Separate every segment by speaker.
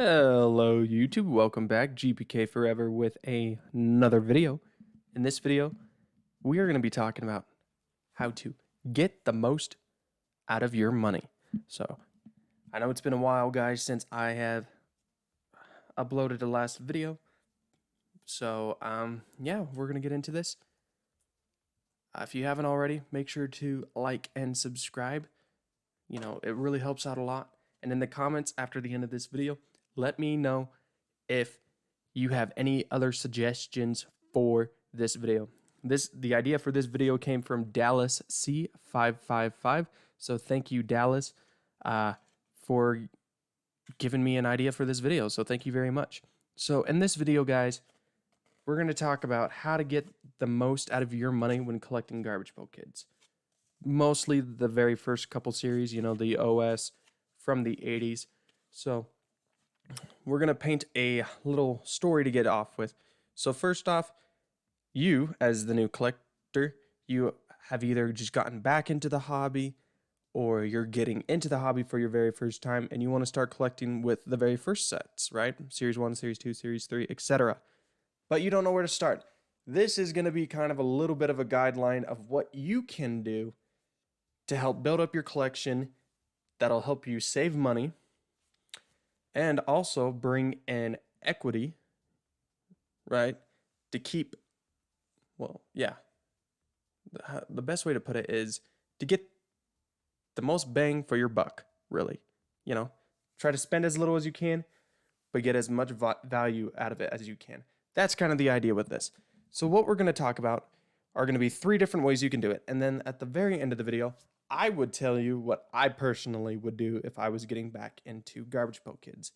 Speaker 1: Hello YouTube, welcome back, GPK Forever with another video. In this video, we are going to be talking about how to get the most out of your money. So, I know it's been a while guys since I have uploaded the last video. So, yeah, we're going to get into this. If you haven't already, make sure to like and subscribe. You know, it really helps out a lot. And in the comments after the end of this video, let me know if you have any other suggestions for this video. The idea for this video came from Dallas C555. So thank you, Dallas, for giving me an idea for this video. So thank you very much. So in this video, guys, we're going to talk about how to get the most out of your money when collecting Garbage Pail Kids. Mostly the very first couple series, you know, the OS from the 80s. So we're going to paint a little story to get off with. So first off, you, as the new collector, you have either just gotten back into the hobby or you're getting into the hobby for your very first time and you want to start collecting with the very first sets, right? Series 1, Series 2, Series 3, etc. But you don't know where to start. This is going to be kind of a little bit of a guideline of what you can do to help build up your collection that'll help you save money and also bring in equity, right? To keep, well, yeah. The best way to put it is to get the most bang for your buck, really. You know, try to spend as little as you can, but get as much value out of it as you can. That's kind of the idea with this. So what we're going to talk about are going to be 3 different ways you can do it. And then at the very end of the video, I would tell you what I personally would do if I was getting back into Garbage Pail Kids.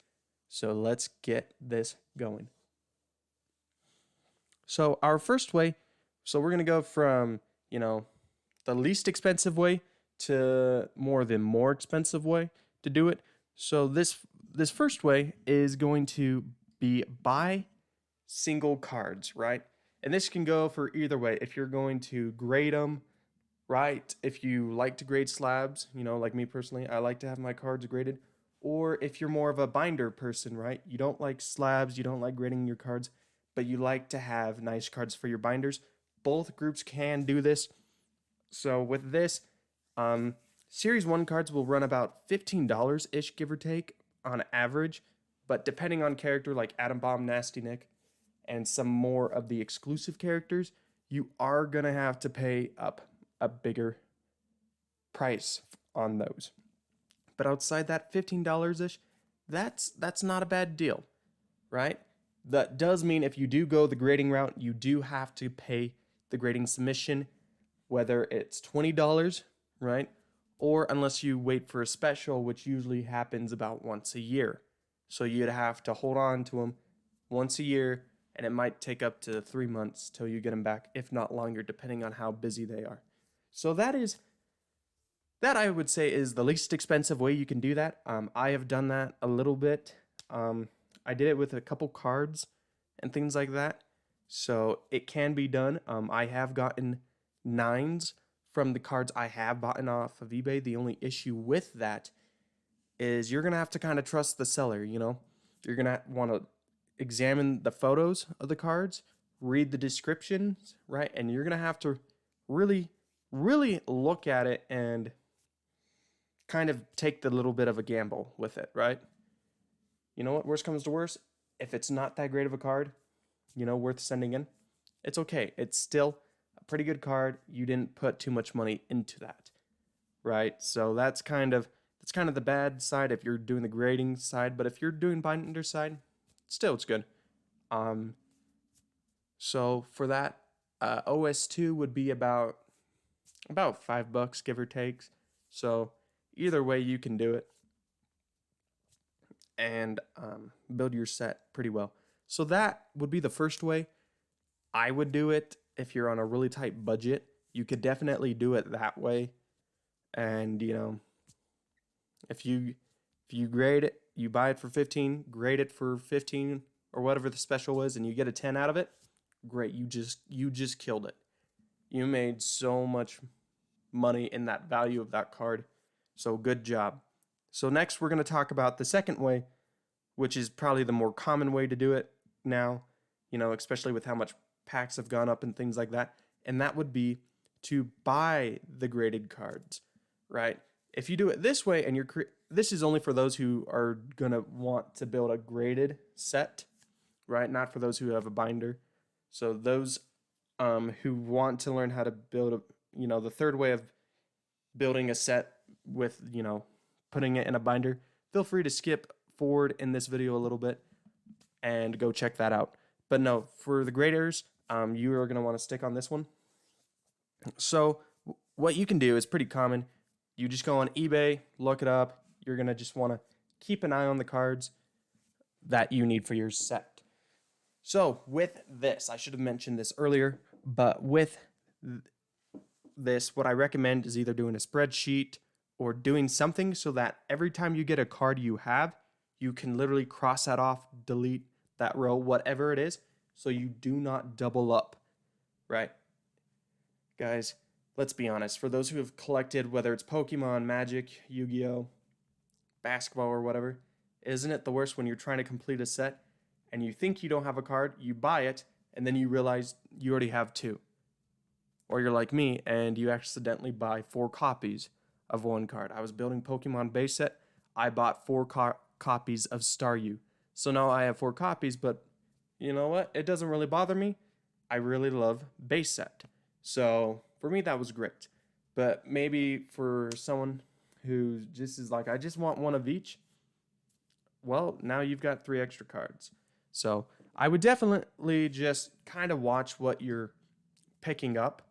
Speaker 1: So let's get this going. So our first way, so we're going to go from, you know, the least expensive way to the more expensive way to do it. So this first way is going to be buy single cards, right? And this can go for either way. If you're going to grade them, right? If you like to grade slabs, you know, like me personally, I like to have my cards graded. Or if you're more of a binder person, right? You don't like slabs, you don't like grading your cards, but you like to have nice cards for your binders. Both groups can do this. So with this, Series 1 cards will run about $15-ish, give or take, on average. But depending on character like Atom Bomb, Nasty Nick, and some more of the exclusive characters, you are going to have to pay up a bigger price on those. But outside that $15-ish, that's not a bad deal, right? That does mean if you do go the grading route, you do have to pay the grading submission, whether it's $20, right? Or unless you wait for a special, which usually happens about once a year. So you'd have to hold on to them once a year, and it might take up to 3 months till you get them back, if not longer, depending on how busy they are. So that I would say is the least expensive way you can do that. I have done that a little bit. I did it with a couple cards and things like that. So it can be done. I have gotten 9s from the cards I have bought off of eBay. The only issue with that is you're going to have to kind of trust the seller, you know? You're going to want to examine the photos of the cards, read the descriptions, right? And you're going to have to really look at it and kind of take the little bit of a gamble with it, right? You know what, worst comes to worst, if it's not that great of a card, you know, worth sending in, it's okay. It's still a pretty good card. You didn't put too much money into that, right? So that's kind of the bad side if you're doing the grading side, but if you're doing binder side, still it's good. So for that, OS2 would be about $5, give or take. So either way, you can do it and build your set pretty well. So that would be the first way. I would do it if you're on a really tight budget. You could definitely do it that way. And, you know, if you grade it, you buy it for 15, grade it for 15 or whatever the special was, and you get a 10 out of it, great. You just killed it. You made so much money in that value of that card. So good job. So next we're going to talk about the second way, which is probably the more common way to do it now, especially with how much packs have gone up and things like that. And that would be to buy the graded cards, right? If you do it this way, and this is only for those who are gonna want to build a graded set, right? Not for those who have a binder. So those who want to learn how to build the third way of building a set with, putting it in a binder, feel free to skip forward in this video a little bit and go check that out. But no, for the graders, you are going to want to stick on this one. So what you can do is pretty common. You just go on eBay, look it up. You're going to just want to keep an eye on the cards that you need for your set. So with this, I should have mentioned this earlier, but with this, what I recommend is either doing a spreadsheet or doing something so that every time you get a card you have, you can literally cross that off, delete that row, whatever it is, so you do not double up, right? Guys, let's be honest. For those who have collected, whether it's Pokemon, Magic, Yu-Gi-Oh, basketball, or whatever, isn't it the worst when you're trying to complete a set and you think you don't have a card, you buy it, and then you realize you already have 2? Or you're like me and you accidentally buy 4 copies of one card. I was building Pokemon base set. I bought 4 copies of Staryu. So now I have 4 copies, but you know what? It doesn't really bother me. I really love base set. So for me, that was great. But maybe for someone who just is like, I just want one of each, well, now you've got 3 extra cards. So I would definitely just kind of watch what you're picking up.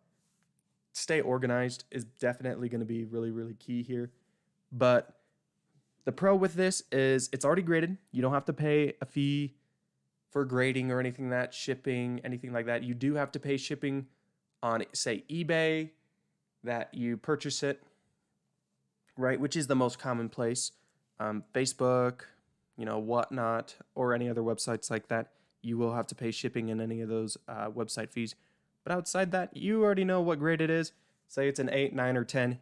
Speaker 1: Stay organized is definitely going to be really, really key here. But the pro with this is it's already graded. You don't have to pay a fee for grading or anything like that, shipping, anything like that. You do have to pay shipping on, say, eBay, that you purchase it, right, which is the most common place. Facebook, whatnot, or any other websites like that. You will have to pay shipping and any of those website fees. But outside that, you already know what grade it is. Say it's an 8, 9, or 10.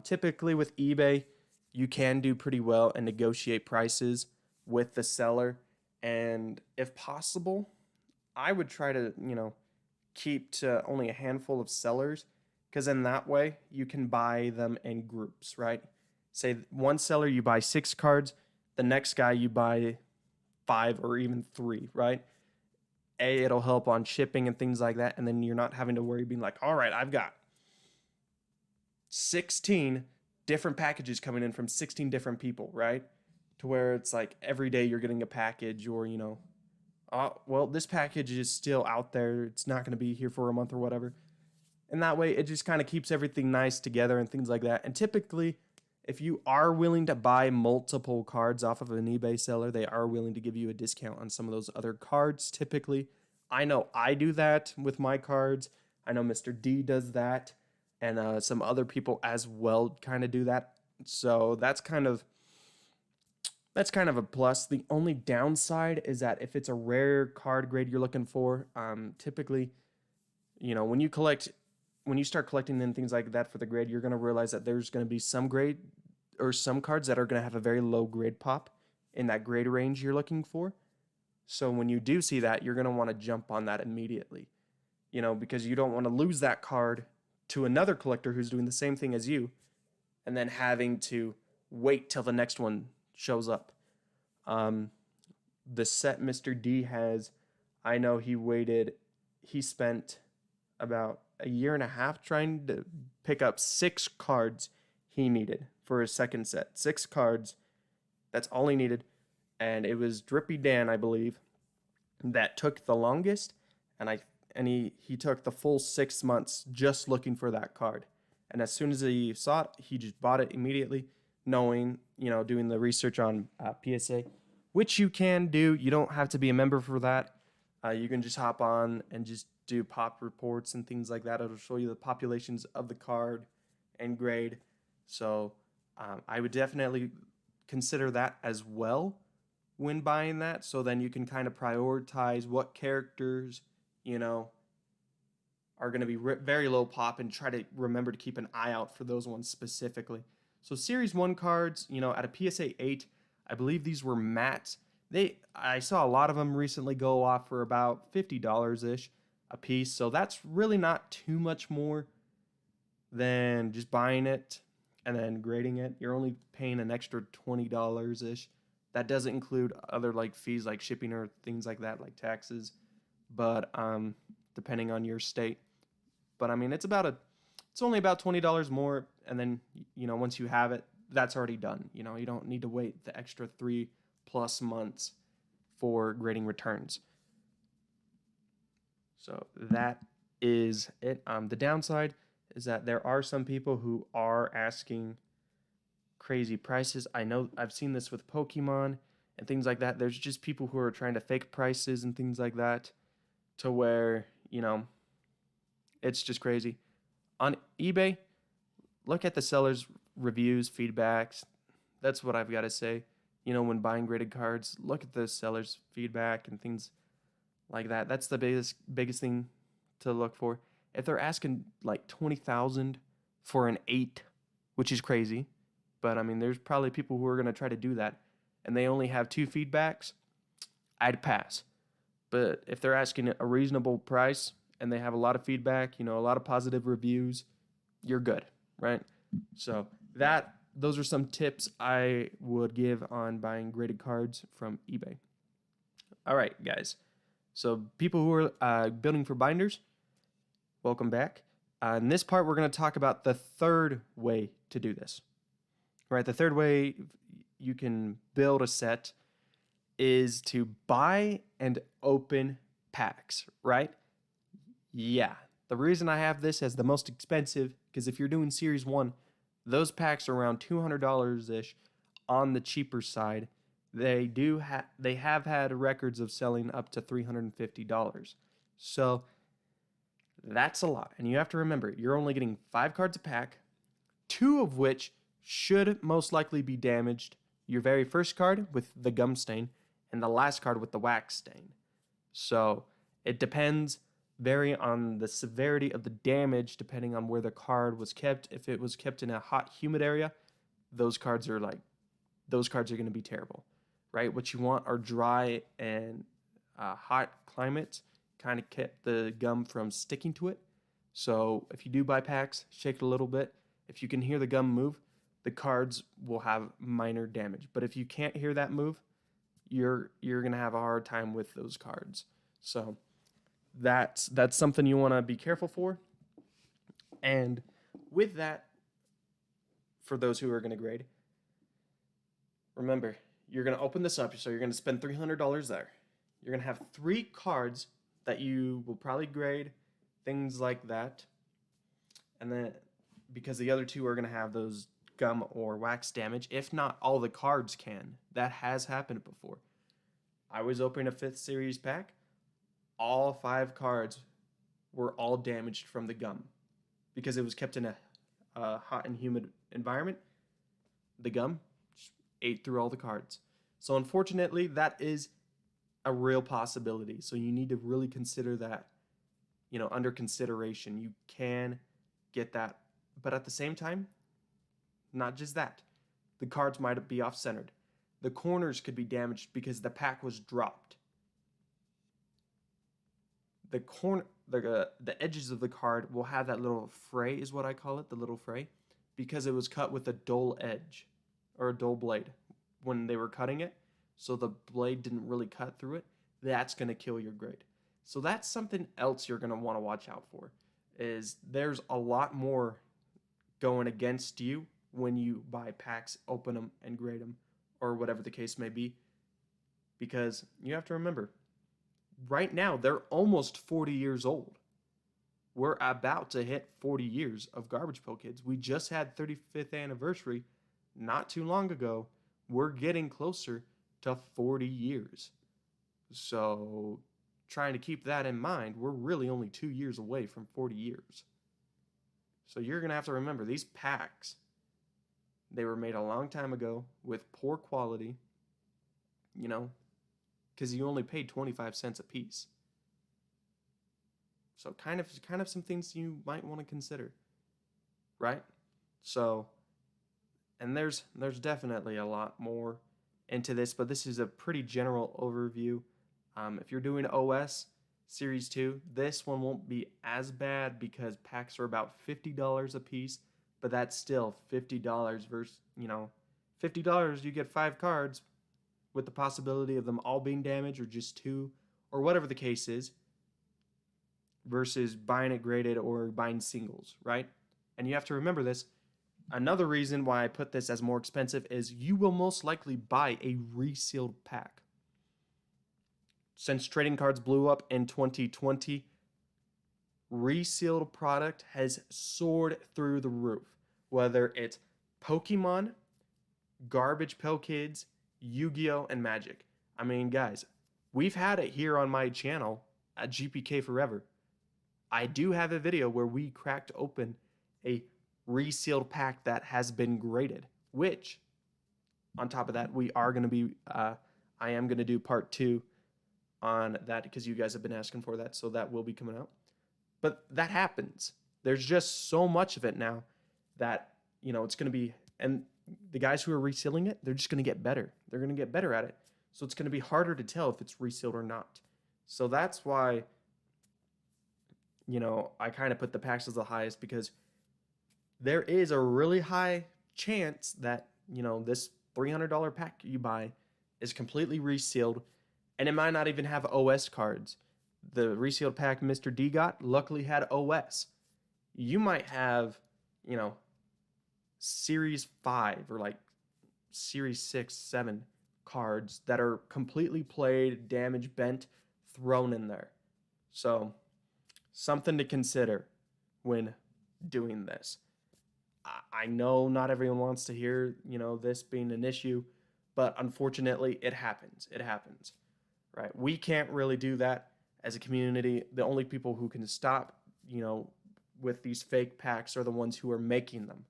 Speaker 1: Typically with eBay, you can do pretty well and negotiate prices with the seller. And if possible, I would try to, keep to only a handful of sellers, because in that way you can buy them in groups, right? Say one seller you buy 6 cards, the next guy you buy 5 or even 3, right? It'll help on shipping and things like that, and then you're not having to worry being like, all right, I've got 16 different packages coming in from 16 different people, right? To where it's like every day you're getting a package, or well, this package is still out there, it's not going to be here for a month or whatever. And that way it just kind of keeps everything nice together and things like that. And typically, if you are willing to buy multiple cards off of an eBay seller, they are willing to give you a discount on some of those other cards typically. I know I do that with my cards. I know Mr. D does that, and some other people as well kind of do that. So that's kind of a plus. The only downside is that if it's a rare card grade you're looking for, typically, when you start collecting and things like that for the grade, you're going to realize that there's going to be some grade or some cards that are going to have a very low grade pop in that grade range you're looking for. So when you do see that, you're going to want to jump on that immediately, because you don't want to lose that card to another collector who's doing the same thing as you and then having to wait till the next one shows up. The set Mr. D has, I know he spent about a year and a half trying to pick up 6 cards he needed for his second set. 6 cards. That's all he needed. And it was Drippy Dan, I believe, that took the longest. And he took the full 6 months just looking for that card. And as soon as he saw it, he just bought it immediately, knowing, doing the research on PSA, which you can do. You don't have to be a member for that. You can just hop on and just do pop reports and things like that. It'll show you the populations of the card and grade. So I would definitely consider that as well when buying that. So then you can kind of prioritize what characters, are going to be very low pop, and try to remember to keep an eye out for those ones specifically. So Series 1 cards, at a PSA 8, I believe these were mats. I saw a lot of them recently go off for about $50 ish a piece. So that's really not too much more than just buying it and then grading it. You're only paying an extra $20 ish. That doesn't include other like fees like shipping or things like that, like taxes. But depending on your state. But I mean, it's only about $20 more, and then once you have it, that's already done. You don't need to wait the extra 3+ months for grading returns. So that is it. The downside is that there are some people who are asking crazy prices. I know I've seen this with Pokemon and things like that. There's just people who are trying to fake prices and things like that to where, it's just crazy. On eBay, look at the seller's reviews, feedbacks. That's what I've got to say. When buying graded cards, look at the seller's feedback and things like that. That's the biggest thing to look for. If they're asking like 20,000 for an 8, which is crazy, but I mean, there's probably people who are going to try to do that, and they only have 2 feedbacks, I'd pass. But if they're asking a reasonable price and they have a lot of feedback, a lot of positive reviews, you're good, right? So those are some tips I would give on buying graded cards from eBay. All right, guys. So people who are building for binders, welcome back. In this part, we're going to talk about the third way to do this. Right, the third way you can build a set is to buy and open packs, right? Yeah. The reason I have this as the most expensive, because if you're doing Series 1, those packs are around $200-ish on the cheaper side. They have had records of selling up to $350. So that's a lot. And you have to remember, you're only getting 5 cards a pack, 2 of which should most likely be damaged. Your very first card with the gum stain and the last card with the wax stain. So it depends vary on the severity of the damage depending on where the card was kept. If it was kept in a hot, humid area, those cards are going to be terrible, right? What you want are dry and hot climates, kind of kept the gum from sticking to it. So if you do buy packs, shake it a little bit. If you can hear the gum move, the cards will have minor damage. But if you can't hear that move, you're gonna have a hard time with those cards. So that's something you want to be careful for. And with that, for those who are going to grade, remember, you're going to open this up, so you're going to spend $300 there. You're going to have 3 cards that you will probably grade, things like that. And then, because the other 2 are going to have those gum or wax damage, if not all the cards can. That has happened before. I was opening a 5th series pack. All 5 cards were all damaged from the gum because it was kept in a hot and humid environment. The gum just ate through all the cards. So unfortunately, that is a real possibility. So you need to really consider that, under consideration. You can get that. But at the same time, not just that. The cards might be off-centered. The corners could be damaged because the pack was dropped. The edges of the card will have that little fray, is what I call it, the little fray, because it was cut with a dull edge or a dull blade when they were cutting it. So the blade didn't really cut through it. That's going to kill your grade. So that's something else you're going to want to watch out for. Is there's a lot more going against you when you buy packs, open them, and grade them, or whatever the case may be, because you have to remember, right now, they're almost 40 years old. We're about to hit 40 years of Garbage Pail Kids. We just had 35th anniversary not too long ago. We're getting closer to 40 years. So trying to keep that in mind, we're really only 2 years away from 40 years. So you're going to have to remember, these packs, they were made a long time ago with poor quality, because you only paid 25 cents a piece. So kind of some things you might want to consider, right? So, and there's definitely a lot more into this, but this is a pretty general overview. If you're doing OS Series 2, this one won't be as bad because packs are about $50 a piece, but that's still $50 versus, $50 you get 5 cards with the possibility of them all being damaged or just 2 or whatever the case is versus buying it graded or buying singles, right? And you have to remember this. Another reason why I put this as more expensive is you will most likely buy a resealed pack. Since trading cards blew up in 2020, resealed product has soared through the roof. Whether it's Pokemon, Garbage Pail Kids, Yu-Gi-Oh, and Magic. I mean, guys, we've had it here on my channel at GPK Forever. I do have a video where we cracked open a resealed pack that has been graded, which, on top of that, we are going to be, I am going to do part 2 on that because you guys have been asking for that, so that will be coming out. But that happens. There's just so much of it now that, it's going to be, and the guys who are resealing it, they're just going to get better. They're going to get better at it. So it's going to be harder to tell if it's resealed or not. So that's why, I kind of put the packs as the highest because there is a really high chance that, this $300 pack you buy is completely resealed and it might not even have OS cards. The resealed pack Mr. D got luckily had OS. You might have, Series 5 or like Series 6, 7 cards that are completely played, damaged, bent, thrown in there. So, something to consider when doing this. I know not everyone wants to hear, this being an issue, but unfortunately it happens. It happens, right? We can't really do that as a community. The only people who can stop, with these fake packs are the ones who are making them.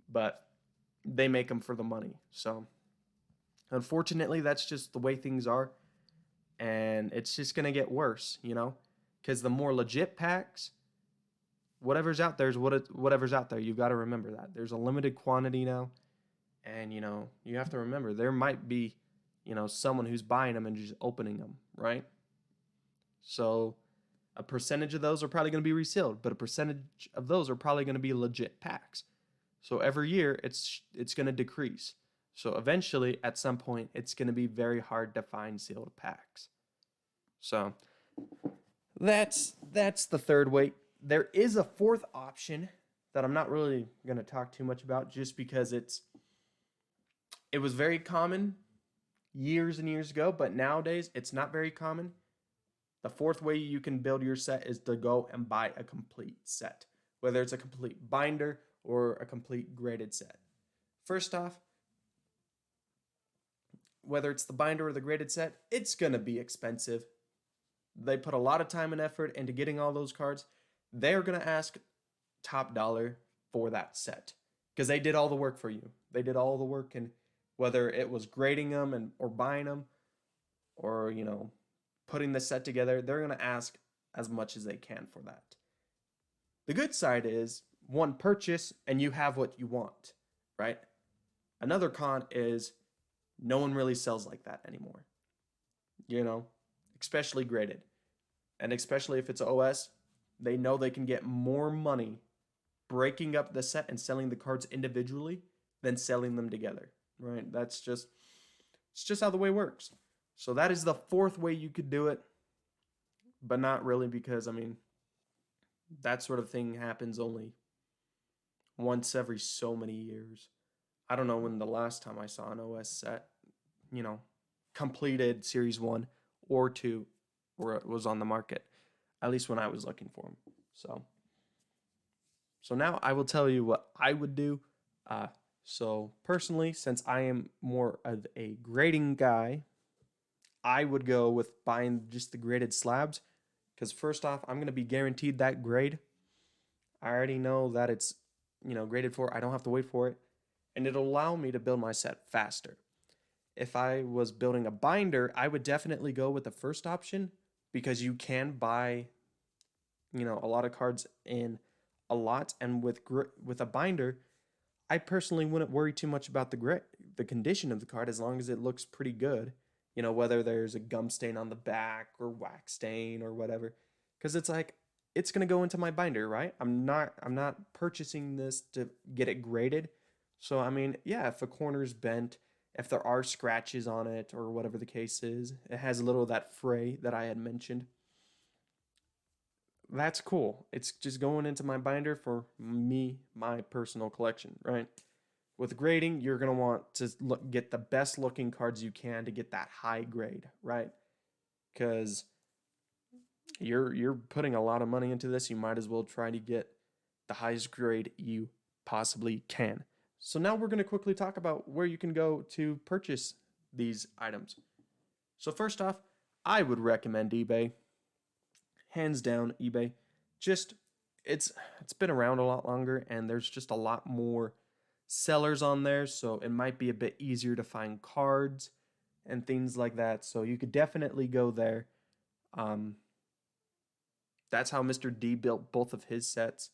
Speaker 1: But they make them for the money. So, unfortunately, that's just the way things are. And it's just going to get worse, because the more legit packs, whatever's out there is whatever's out there. You've got to remember that. There's a limited quantity now. And, you have to remember there might be, someone who's buying them and just opening them, right? So a percentage of those are probably going to be resealed, but a percentage of those are probably going to be legit packs. So every year it's going to decrease. So eventually, at some point, it's going to be very hard to find sealed packs. So that's the third way. There is a fourth option that I'm not really going to talk too much about just because it was very common years and years ago, but nowadays it's not very common. The fourth way you can build your set is to go and buy a complete set, whether it's a complete binder or a complete graded set. First off, whether it's the binder or the graded set, it's going to be expensive. They put a lot of time and effort into getting all those cards. They're going to ask top dollar for that set because they did all the work for you. They did all the work, and whether it was grading them or buying them or, putting the set together, they're going to ask as much as they can for that. The good side is one purchase and you have what you want, right? Another con is no one really sells like that anymore, especially graded. And especially if it's OS, they know they can get more money breaking up the set and selling the cards individually than selling them together, right? It's just how the way works. So that is the fourth way you could do it, but not really because, that sort of thing happens only once every so many years. I don't know when the last time I saw an OS set, completed Series 1 or 2 or it was on the market, at least when I was looking for them. So now I will tell you what I would do. So personally, since I am more of a grading guy, I would go with buying just the graded slabs because first off, I'm going to be guaranteed that grade. I already know that it's, graded for. I don't have to wait for it. And it'll allow me to build my set faster. If I was building a binder, I would definitely go with the first option because you can buy, a lot of cards in a lot. And with a binder, I personally wouldn't worry too much about the the condition of the card as long as it looks pretty good. You know, whether there's a gum stain on the back or wax stain or whatever, because it's like it's gonna go into my binder, right? I'm not purchasing this to get it graded. So I mean, yeah, if a corner's bent, if there are scratches on it or whatever the case is, it has a little of that fray that I had mentioned. That's cool. It's just going into my binder for me, my personal collection, right? With grading, you're gonna want to get the best looking cards you can to get that high grade, right? Because you're putting a lot of money into this. You might as well try to get the highest grade you possibly can. So now we're gonna quickly talk about where you can go to purchase these items. So first off, I would recommend eBay. Hands down, eBay. Just it's been around a lot longer and there's just a lot more sellers on there, so it might be a bit easier to find cards and things like that. So you could definitely go there. Um, that's how Mr. D built both of his sets.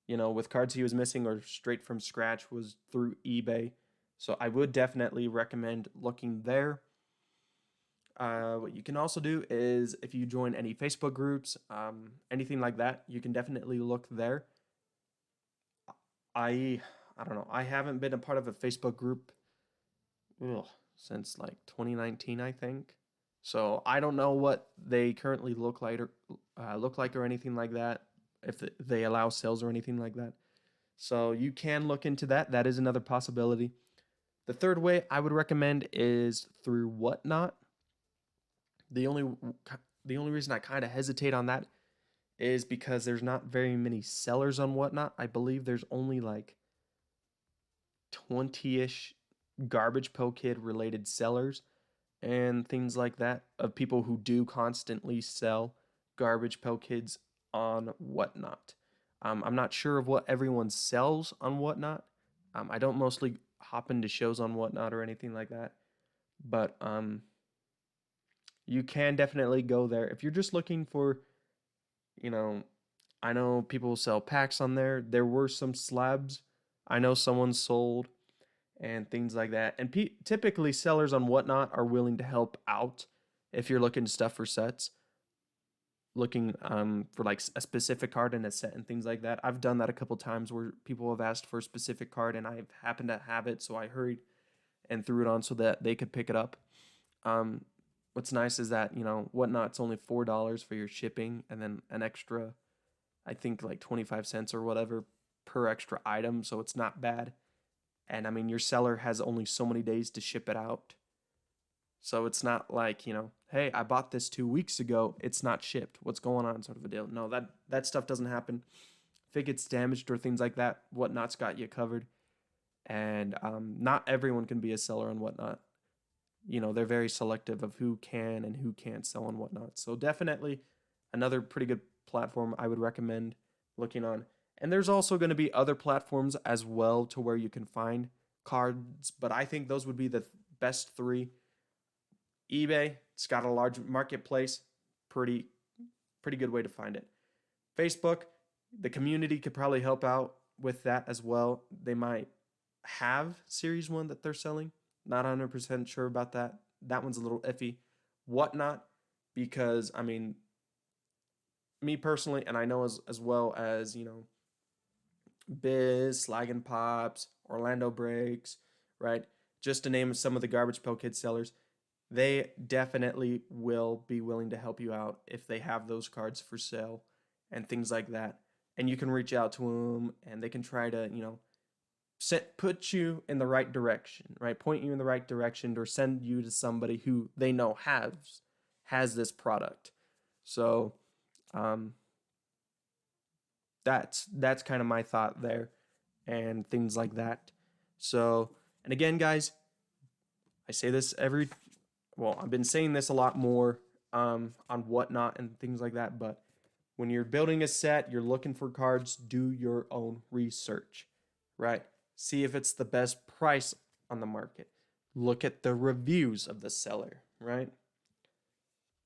Speaker 1: You know, with cards he was missing or straight from scratch was through eBay. So I would definitely recommend looking there. What you can also do is if you join any Facebook groups, anything like that, you can definitely look there. I don't know. I haven't been a part of a Facebook group ugh, since like 2019, I think. So I don't know what they currently look like or anything like that. If they allow sales or anything like that. So you can look into that. That is another possibility. The third way I would recommend is through Whatnot. The only the only reason I kind of hesitate on that is because there's not very many sellers on Whatnot. I believe there's only like 20-ish Garbage Pail Kid related sellers and things like that of people who do constantly sell Garbage Pail Kids on Whatnot. I'm not sure of what everyone sells on Whatnot. I don't mostly hop into shows on Whatnot or anything like that, but you can definitely go there if you're just looking for, you know, I know people sell packs on there. There were some slabs. I know someone sold and things like that. And typically, sellers on Whatnot are willing to help out if you're looking stuff for sets, looking for like a specific card in a set and things like that. I've done that a couple times where people have asked for a specific card and I've happened to have it, so I hurried and threw it on so that they could pick it up. Um, what's nice is that Whatnot's only $4 for your shipping and then an extra, I think like 25 cents or whatever per extra item, so it's not bad. And I mean, your seller has only so many days to ship it out. So it's not like, hey, I bought this 2 weeks ago. It's not shipped. What's going on? Sort of a deal. No, that stuff doesn't happen. If it gets damaged or things like that, Whatnot's got you covered. And not everyone can be a seller on Whatnot. They're very selective of who can and who can't sell on Whatnot. So definitely another pretty good platform I would recommend looking on. And there's also going to be other platforms as well to where you can find cards, but I think those would be the best three. eBay, it's got a large marketplace, pretty good way to find it. Facebook, the community could probably help out with that as well. They might have Series 1 that they're selling. Not 100% sure about that. That one's a little iffy. Whatnot, because, I mean, me personally, and I know as well as, Biz, Slag and Pops, Orlando Breaks, right? Just to name some of the Garbage Pail Kids sellers, they definitely will be willing to help you out if they have those cards for sale and things like that. And you can reach out to them and they can try to, put you in the right direction, right? Point you in the right direction or send you to somebody who they know has this product. So, that's kind of my thought there and things like that. So, and again, guys, I say this I've been saying this a lot more on Whatnot and things like that, but when you're building a set, you're looking for cards, do your own research, right? See if it's the best price on the market. Look at the reviews of the seller, right?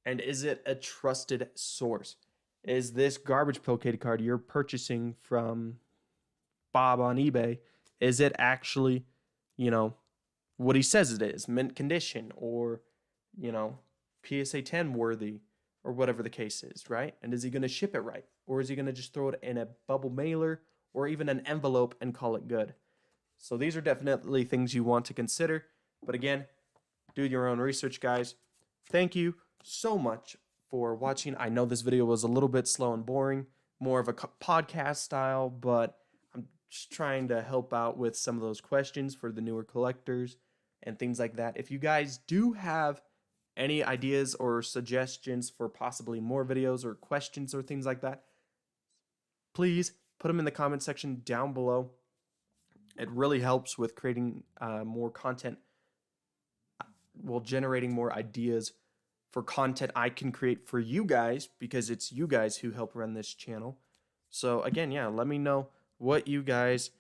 Speaker 1: And is it a trusted source? Is this Garbage Pail Kid card you're purchasing from Bob on eBay, is it actually, what he says it is, mint condition, or, you know, PSA 10 worthy, or whatever the case is, right? And is he going to ship it right? Or is he going to just throw it in a bubble mailer or even an envelope and call it good? So these are definitely things you want to consider. But again, do your own research, guys. Thank you so much for watching. I know this video was a little bit slow and boring, more of a podcast style, but I'm just trying to help out with some of those questions for the newer collectors and things like that. If you guys do have any ideas or suggestions for possibly more videos or questions or things like that, please put them in the comment section down below. It really helps with creating more content, well, generating more ideas for content I can create for you guys, because it's you guys who help run this channel. So again, yeah, let me know what you guys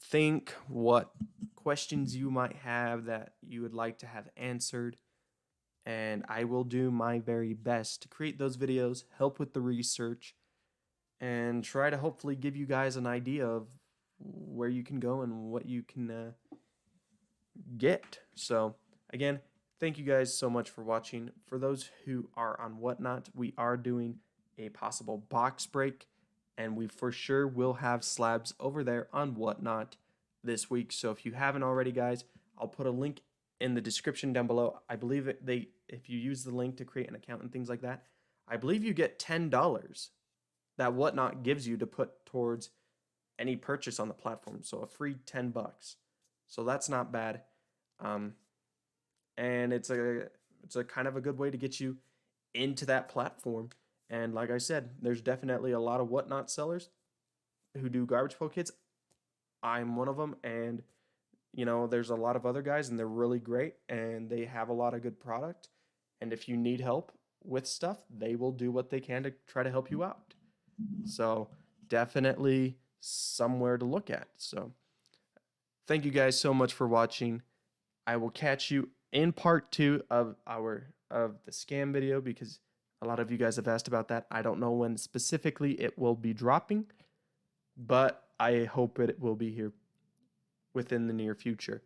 Speaker 1: think, what questions you might have that you would like to have answered, and I will do my very best to create those videos, help with the research, and try to hopefully give you guys an idea of where you can go and what you can get. So again, thank you guys so much for watching. For those who are on Whatnot, we are doing a possible box break, and we for sure will have slabs over there on Whatnot this week. So if you haven't already, guys, I'll put a link in the description down below. I believe if you use the link to create an account and things like that, I believe you get $10 that Whatnot gives you to put towards any purchase on the platform. So a free $10. So that's not bad. And it's a kind of a good way to get you into that platform. And like I said, there's definitely a lot of Whatnot sellers who do Garbage Pail Kids. I'm one of them, and you know, there's a lot of other guys, and they're really great, and they have a lot of good product. And if you need help with stuff, they will do what they can to try to help you out. So definitely somewhere to look at. So thank you guys so much for watching. I will catch you in part 2 of the scam video, because a lot of you guys have asked about that. I don't know when specifically it will be dropping, but I hope it will be here within the near future.